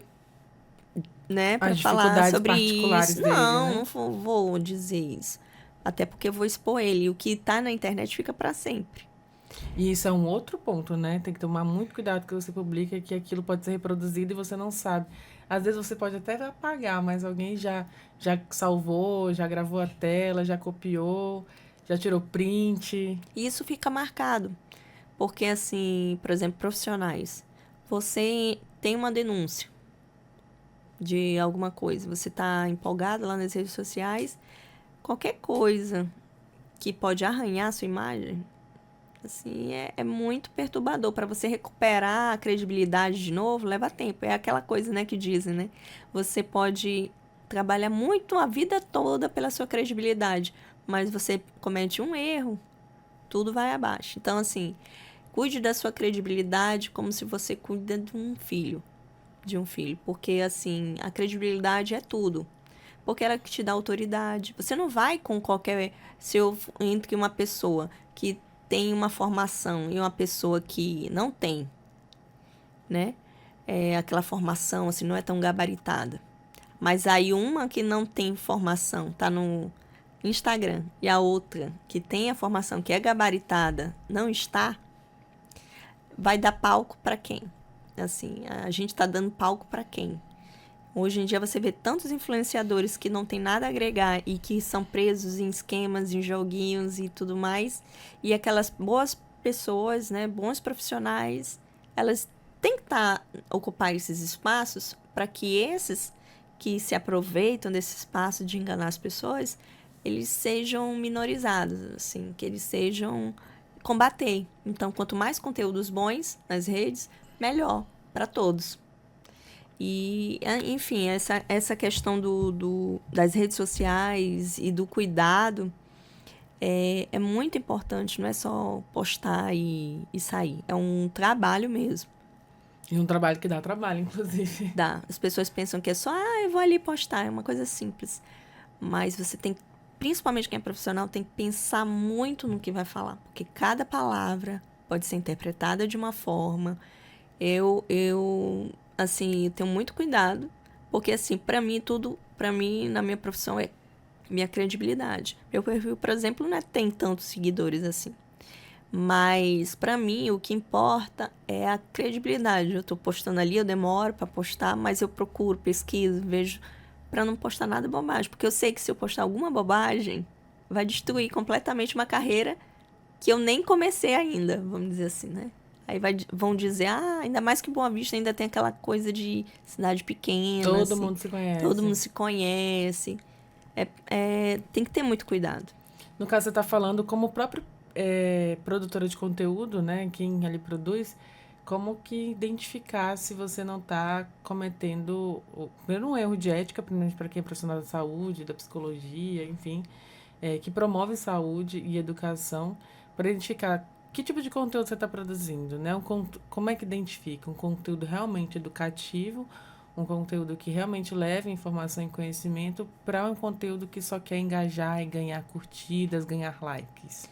né, para As falar dificuldades sobre particulares isso. dele, Não, né? não vou dizer isso. Até porque eu vou expor ele. O que tá na internet fica para sempre. E isso é um outro ponto, né? Tem que tomar muito cuidado que você publica, que aquilo pode ser reproduzido e você não sabe. Às vezes você pode até apagar, mas alguém já salvou, já gravou a tela, já copiou, já tirou print. E isso fica marcado. Porque, assim, por exemplo, profissionais. Você tem uma denúncia de alguma coisa. Você tá empolgado lá nas redes sociais. Qualquer coisa que pode arranhar a sua imagem, Assim, é muito perturbador. Para você recuperar a credibilidade de novo, leva tempo. É aquela coisa, né, que dizem, né? Você pode trabalhar muito a vida toda pela sua credibilidade, mas você comete um erro, tudo vai abaixo. Então, assim, cuide da sua credibilidade como se você cuida de um filho, porque assim, a credibilidade é tudo. Porque ela que te dá autoridade. Você não vai com qualquer. Se eu entre uma pessoa que tem uma formação e uma pessoa que não tem, né? Aquela formação, assim, não é tão gabaritada. Mas aí uma que não tem formação tá no Instagram e a outra que tem a formação que é gabaritada não está, vai dar palco para quem? Assim, a gente tá dando palco para quem? Hoje em dia você vê tantos influenciadores que não tem nada a agregar e que são presos em esquemas, em joguinhos e tudo mais. E aquelas boas pessoas, né, bons profissionais, elas têm que ocupar esses espaços para que esses que se aproveitam desse espaço de enganar as pessoas, eles sejam minorizados, assim, que eles sejam combater. Então, quanto mais conteúdos bons nas redes, melhor para todos. E, enfim, essa questão das redes sociais e do cuidado é muito importante, não é só postar e sair. É um trabalho mesmo. E um trabalho que dá trabalho, inclusive. Dá. As pessoas pensam que é só, eu vou ali postar, é uma coisa simples. Mas você tem, principalmente quem é profissional, tem que pensar muito no que vai falar, porque cada palavra pode ser interpretada de uma forma. Assim, tenho muito cuidado, porque, assim, para mim, na minha profissão, é minha credibilidade. Meu perfil, por exemplo, não tem tantos seguidores assim. Mas, para mim, o que importa é a credibilidade. Eu tô postando ali, eu demoro para postar, mas eu procuro, pesquiso, vejo, para não postar nada bobagem. Porque eu sei que se eu postar alguma bobagem, vai destruir completamente uma carreira que eu nem comecei ainda, vamos dizer assim, né? Aí vão dizer, ainda mais que Boa Vista ainda tem aquela coisa de cidade pequena. Todo assim, mundo se conhece. Todo mundo se conhece. Tem que ter muito cuidado. No caso, você está falando como próprio produtora de conteúdo, né? Quem ali produz, como que identificar se você não está cometendo primeiro um erro de ética, principalmente para quem é profissional da saúde, da psicologia, enfim, que promove saúde e educação, para identificar que tipo de conteúdo você está produzindo, né? Como é que identifica? Um conteúdo realmente educativo, um conteúdo que realmente leva informação e conhecimento para um conteúdo que só quer engajar e ganhar curtidas, ganhar likes.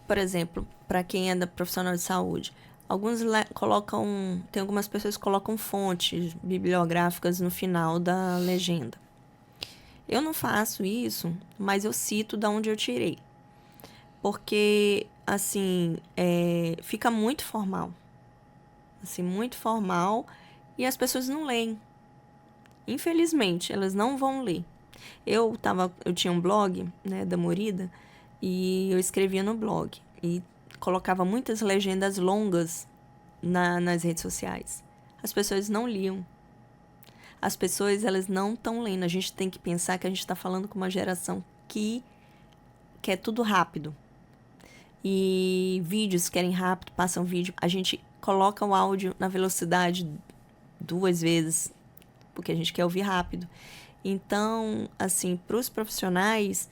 Por exemplo, para quem é da profissional de saúde, tem algumas pessoas que colocam fontes bibliográficas no final da legenda. Eu não faço isso, mas eu cito da onde eu tirei. Porque, assim, fica muito formal. Assim, muito formal. E as pessoas não leem. Infelizmente, elas não vão ler. Eu tinha um blog, né, da Morida, e eu escrevia no blog. E colocava muitas legendas longas nas redes sociais. As pessoas não liam. As pessoas, elas não estão lendo. A gente tem que pensar que a gente está falando com uma geração que quer tudo rápido. E vídeos querem rápido, passam vídeo. A gente coloca o áudio na velocidade 2 vezes, porque a gente quer ouvir rápido. Então, assim, para os profissionais,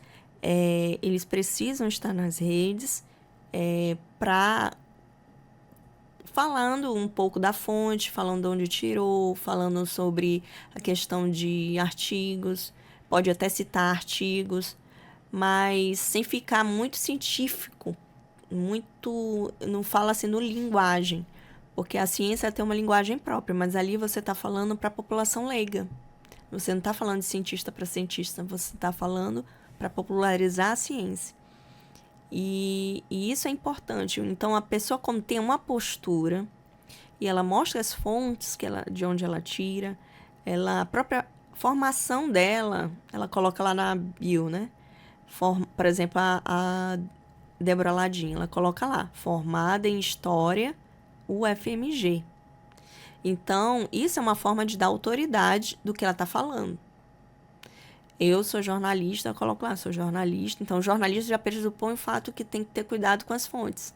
eles precisam estar nas redes falando um pouco da fonte, falando de onde tirou, falando sobre a questão de artigos, pode até citar artigos, mas sem ficar muito científico, não fala assim no linguagem, porque a ciência tem uma linguagem própria, mas ali você está falando para a população leiga. Você não está falando de cientista para cientista, você está falando para popularizar a ciência. E isso é importante. Então, a pessoa, como tem uma postura, e ela mostra as fontes de onde ela tira, a própria formação dela, ela coloca lá na bio, né? Por exemplo, a Débora Ladim, ela coloca lá, formada em História UFMG. Então, isso é uma forma de dar autoridade do que ela está falando. Eu sou jornalista, eu coloco lá, sou jornalista. Então, jornalista já pressupõe o fato que tem que ter cuidado com as fontes.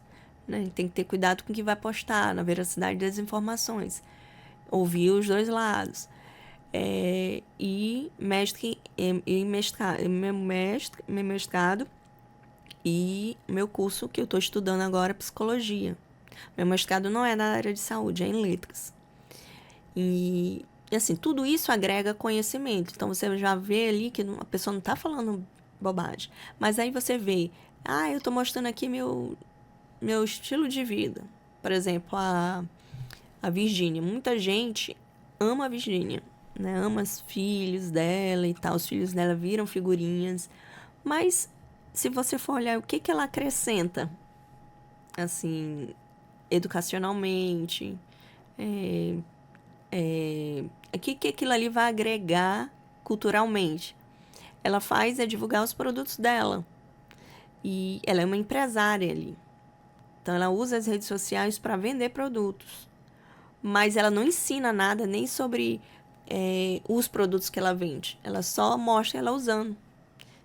né? Tem que ter cuidado com o que vai postar, na veracidade das informações. Ouvir os dois lados. Meu mestrado e meu curso que eu estou estudando agora, psicologia. Meu mestrado não é na área de saúde, é em letras. E assim, tudo isso agrega conhecimento. Então, você já vê ali que a pessoa não está falando bobagem. Mas aí você vê, eu estou mostrando aqui meu estilo de vida. Por exemplo, a Virgínia. Muita gente ama a Virgínia, né? Ama os filhos dela e tal. Os filhos dela viram figurinhas. Mas, se você for olhar o que ela acrescenta, assim, educacionalmente, o que aquilo ali vai agregar culturalmente? Ela faz divulgar os produtos dela. E ela é uma empresária ali. Então, ela usa as redes sociais para vender produtos. Mas ela não ensina nada nem sobre os produtos que ela vende. Ela só mostra ela usando.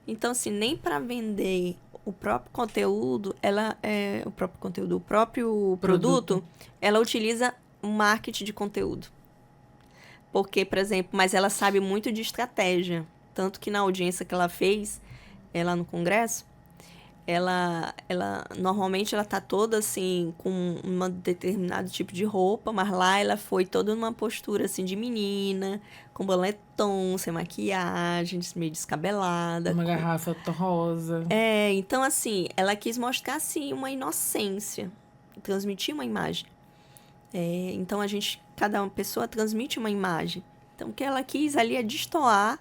Então, assim, nem para vender o próprio conteúdo, o próprio produto, ela utiliza o marketing de conteúdo. Porque, por exemplo, mas ela sabe muito de estratégia. Tanto que na audiência que ela fez, lá no congresso, ela normalmente ela tá toda assim com um determinado tipo de roupa, mas lá ela foi toda numa postura assim de menina, com boletom, sem maquiagem, meio descabelada, Uma garrafa rosa. Então assim, ela quis mostrar assim uma inocência, transmitir uma imagem. Então cada uma pessoa transmite uma imagem. Então o que ela quis ali é destoar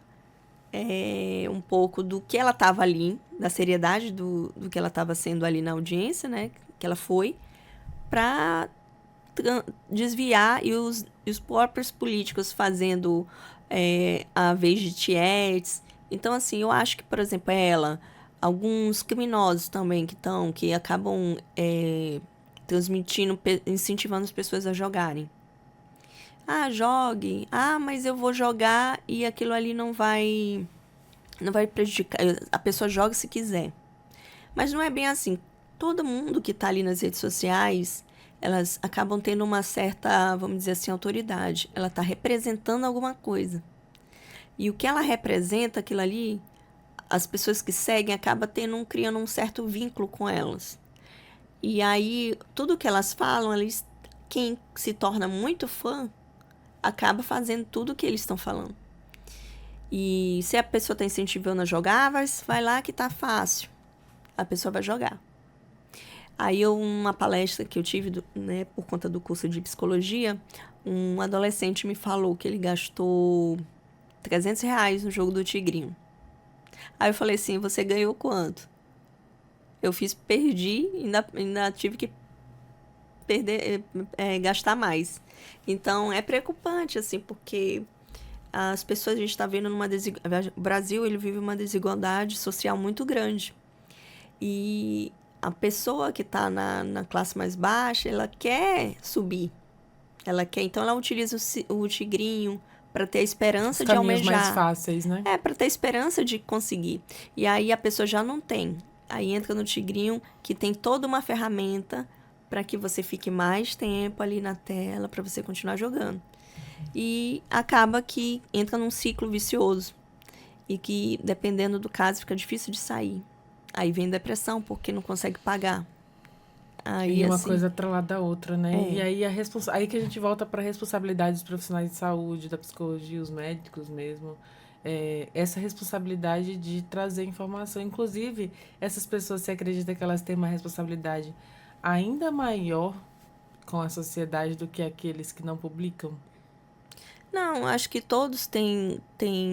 um pouco do que ela estava ali, da seriedade do que ela estava sendo ali na audiência, né? Que ela foi, para desviar e os próprios políticos fazendo a vez de tietes. Então, assim, eu acho que, por exemplo, alguns criminosos também que acabam transmitindo, incentivando as pessoas a jogarem. Jogue. Mas eu vou jogar e aquilo ali não vai prejudicar. A pessoa joga se quiser. Mas não é bem assim. Todo mundo que está ali nas redes sociais, elas acabam tendo uma certa, vamos dizer assim, autoridade. Ela está representando alguma coisa. E o que ela representa, aquilo ali, as pessoas que seguem acabam criando um certo vínculo com elas. E aí, tudo que elas falam, quem se torna muito fã, acaba fazendo tudo o que eles estão falando. E se a pessoa está incentivando a jogar, vai lá que tá fácil. A pessoa vai jogar. Aí, uma palestra que eu tive, né, por conta do curso de psicologia, um adolescente me falou que ele gastou R$300 no jogo do Tigrinho. Aí eu falei assim, você ganhou quanto? Perdi, ainda tive que gastar mais. Então, é preocupante, assim, porque as pessoas, a gente está vendo o Brasil, ele vive uma desigualdade social muito grande. E a pessoa que está na classe mais baixa, ela quer subir. Então ela utiliza o tigrinho para ter a esperança de almejar. Os caminhos mais fáceis, né? Para ter a esperança de conseguir. E aí a pessoa já não tem. Aí entra no tigrinho, que tem toda uma ferramenta para que você fique mais tempo ali na tela, para você continuar jogando. E acaba que entra num ciclo vicioso. E que, dependendo do caso, fica difícil de sair. Aí vem depressão, porque não consegue pagar. Aí, e uma assim, coisa atrelada à outra, né? E aí aí que a gente volta para a responsabilidade dos profissionais de saúde, da psicologia, os médicos mesmo. Essa responsabilidade de trazer informação. Inclusive, essas pessoas, se acredita que elas têm uma responsabilidade ainda maior com a sociedade do que aqueles que não publicam? Não, acho que todos têm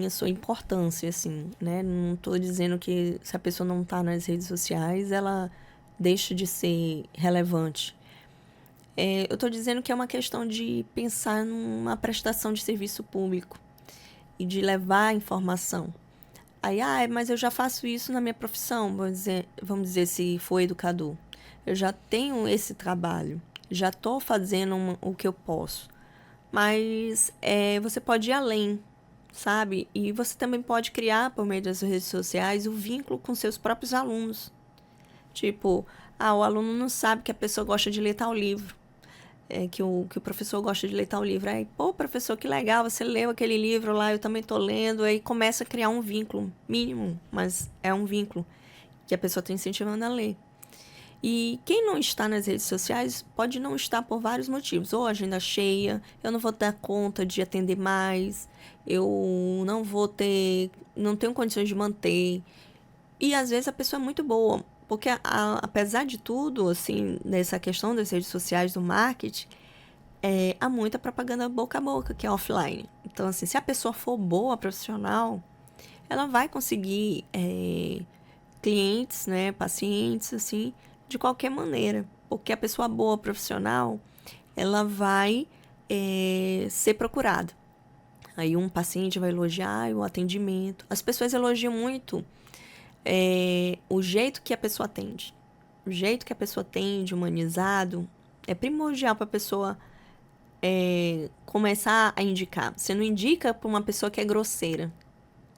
a sua importância, assim, né? Não estou dizendo que se a pessoa não está nas redes sociais, ela deixa de ser relevante. Eu estou dizendo que é uma questão de pensar numa prestação de serviço público e de levar a informação. Aí, mas eu já faço isso na minha profissão, vamos dizer se for educador. Eu já tenho esse trabalho, já estou fazendo o que eu posso. Mas você pode ir além, sabe? E você também pode criar, por meio das redes sociais, o vínculo com seus próprios alunos. Tipo, o aluno não sabe que a pessoa gosta de ler tal livro. Que o professor gosta de ler tal livro. Aí, pô, professor, que legal, você leu aquele livro lá, eu também tô lendo. Aí começa a criar um vínculo mínimo, mas é um vínculo que a pessoa está incentivando a ler. E quem não está nas redes sociais pode não estar por vários motivos. Ou agenda cheia, eu não vou dar conta de atender mais, eu não tenho condições de manter. E às vezes a pessoa é muito boa, porque apesar de tudo, assim, nessa questão das redes sociais, do marketing, há muita propaganda boca a boca, que é offline. Então, assim, se a pessoa for boa, profissional, ela vai conseguir clientes, né, pacientes, assim, de qualquer maneira. Porque a pessoa boa, profissional, ela vai ser procurada. Aí um paciente vai elogiar o atendimento. As pessoas elogiam muito o jeito que a pessoa atende. O jeito que a pessoa atende, humanizado, é primordial para a pessoa começar a indicar. Você não indica para uma pessoa que é grosseira,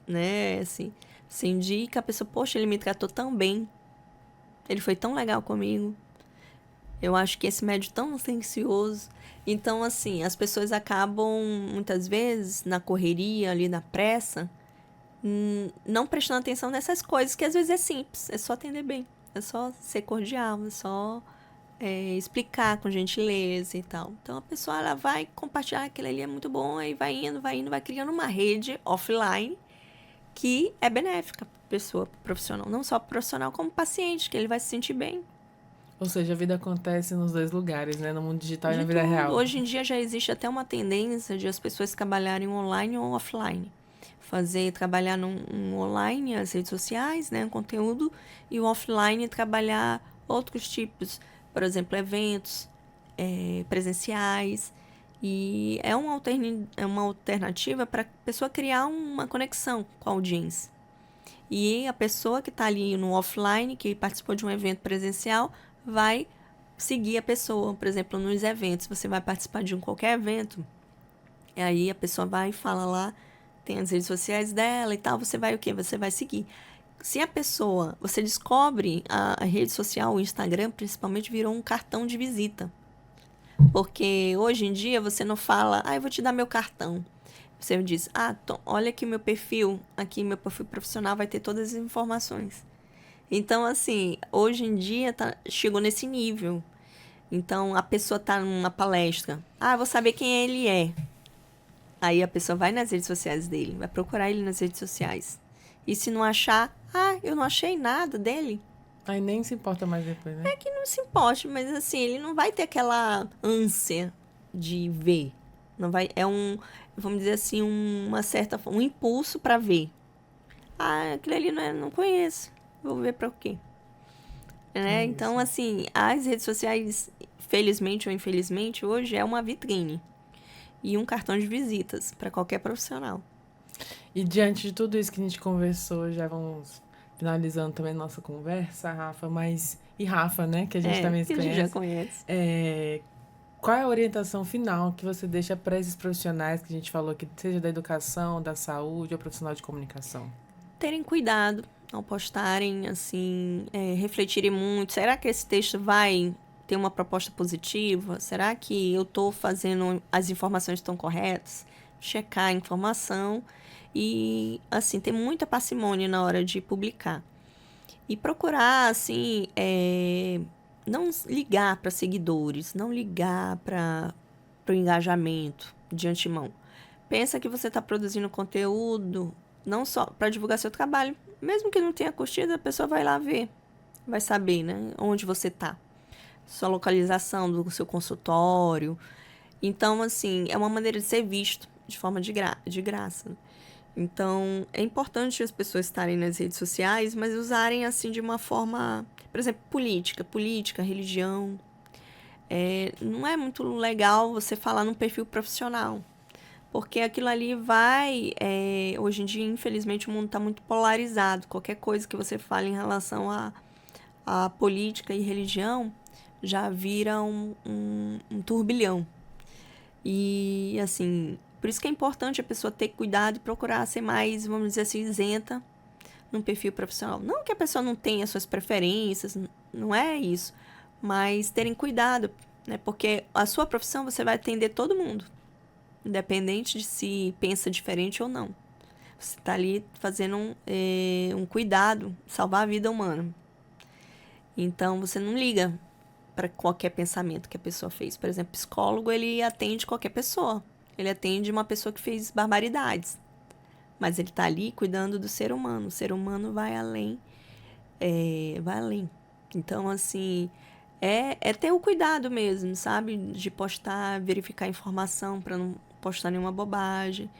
né? Assim, você indica a pessoa, poxa, ele me tratou tão bem, ele foi tão legal comigo. Eu acho que esse médico tão atencioso. Então, assim, as pessoas acabam, muitas vezes, na correria, ali na pressa, não prestando atenção nessas coisas, que às vezes é simples, é só atender bem, é só ser cordial, é só explicar com gentileza e tal. Então a pessoa ela vai compartilhar, aquilo ali é muito bom, aí vai indo, vai criando uma rede offline que é benéfica para a pessoa profissional, não só profissional como paciente, que ele vai se sentir bem. Ou seja, a vida acontece nos dois lugares, né? No mundo digital e De na vida tudo. real. Hoje em dia já existe até uma tendência de as pessoas trabalharem online ou offline. Trabalhar no online, as redes sociais, né, conteúdo, e o offline trabalhar outros tipos, por exemplo, eventos presenciais. E é uma alternativa para a pessoa criar uma conexão com a audiência. E a pessoa que está ali no offline, que participou de um evento presencial, vai seguir a pessoa. Por exemplo, nos eventos, você vai participar de qualquer evento, e aí a pessoa vai e fala lá, tem as redes sociais dela e tal, você vai o quê? Você vai seguir. Se a pessoa, você descobre a rede social, o Instagram principalmente, virou um cartão de visita. Porque hoje em dia você não fala, eu vou te dar meu cartão. Você diz, olha aqui meu perfil profissional vai ter todas as informações. Então, assim, hoje em dia chegou nesse nível. Então, a pessoa tá numa palestra. Vou saber quem ele é. Aí a pessoa vai nas redes sociais dele, vai procurar ele nas redes sociais. E se não achar, eu não achei nada dele. Aí nem se importa mais depois, né? É que não se importe, mas assim, ele não vai ter aquela ânsia de ver. Não vai, vamos dizer assim, um impulso para ver. Aquilo ali não conheço. Vou ver para o quê? Né? Então, assim, as redes sociais, felizmente ou infelizmente, hoje é uma vitrine e um cartão de visitas para qualquer profissional. E diante de tudo isso que a gente conversou, já vamos finalizando também nossa conversa, Rafa, e Rafa, né, que a gente também se conhece. A gente já conhece. Qual é a orientação final que você deixa para esses profissionais que a gente falou, que seja da educação, da saúde ou profissional de comunicação? Terem cuidado ao postarem, assim, refletirem muito. Será que esse texto vai ter uma proposta positiva? Será que eu estou fazendo, as informações estão corretas? Checar a informação e, assim, ter muita parcimônia na hora de publicar. E procurar, assim, não ligar para seguidores, não ligar para o engajamento de antemão. Pensa que você está produzindo conteúdo não só para divulgar seu trabalho, mesmo que não tenha curtida, a pessoa vai lá ver, vai saber, né, onde você está, sua localização do seu consultório. Então, assim, é uma maneira de ser visto de forma de graça. Então, é importante as pessoas estarem nas redes sociais, mas usarem, assim, de uma forma, por exemplo, política, religião. Não é muito legal você falar num perfil profissional, porque aquilo ali vai... hoje em dia, infelizmente, o mundo está muito polarizado. Qualquer coisa que você fale em relação a política e religião já vira um turbilhão. E, assim, por isso que é importante a pessoa ter cuidado e procurar ser mais, vamos dizer assim, isenta num perfil profissional. Não que a pessoa não tenha suas preferências, não é isso, mas terem cuidado, né? Porque a sua profissão você vai atender todo mundo, independente de se pensa diferente ou não. Você está ali fazendo um cuidado, salvar a vida humana. Então, você não liga para qualquer pensamento que a pessoa fez. Por exemplo, psicólogo, ele atende qualquer pessoa. Ele atende uma pessoa que fez barbaridades. Mas ele está ali cuidando do ser humano. O ser humano vai além. Vai além. Então, assim, é ter o cuidado mesmo, sabe? De postar, verificar informação para não postar nenhuma bobagem.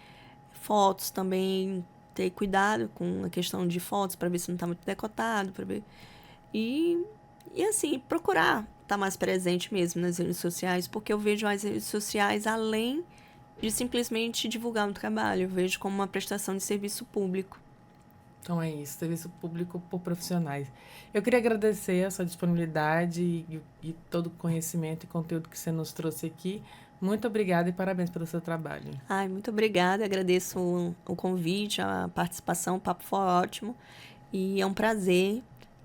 Fotos também, ter cuidado com a questão de fotos para ver se não está muito decotado, para ver. E assim, procurar estar mais presente mesmo nas redes sociais, porque eu vejo as redes sociais além de simplesmente divulgar um trabalho, eu vejo como uma prestação de serviço público. Então é isso, serviço público por profissionais. Eu queria agradecer a sua disponibilidade e todo o conhecimento e conteúdo que você nos trouxe aqui. Muito obrigada e parabéns pelo seu trabalho. Ai, muito obrigada, agradeço o convite, a participação, o papo foi ótimo e é um prazer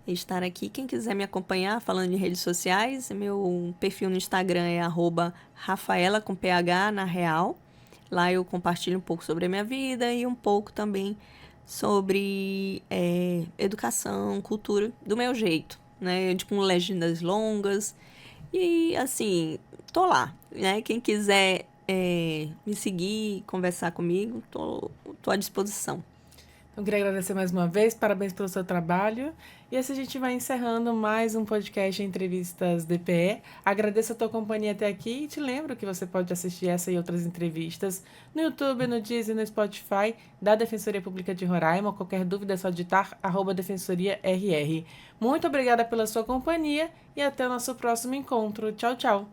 estar aqui. Quem quiser me acompanhar falando de redes sociais, meu perfil no Instagram é @Rafaela com PH na real. Lá eu compartilho um pouco sobre a minha vida e um pouco também sobre educação, cultura, do meu jeito, né? Com legendas longas. E, assim, tô lá, né? Quem quiser me seguir, conversar comigo, tô à disposição. Então, queria agradecer mais uma vez, parabéns pelo seu trabalho. E assim a gente vai encerrando mais um podcast Entrevistas DPE. Agradeço a tua companhia até aqui e te lembro que você pode assistir essa e outras entrevistas no YouTube, no Deezer e no Spotify da Defensoria Pública de Roraima. Qualquer dúvida é só digitar @DefensoriaRR. Muito obrigada pela sua companhia e até o nosso próximo encontro. Tchau, tchau!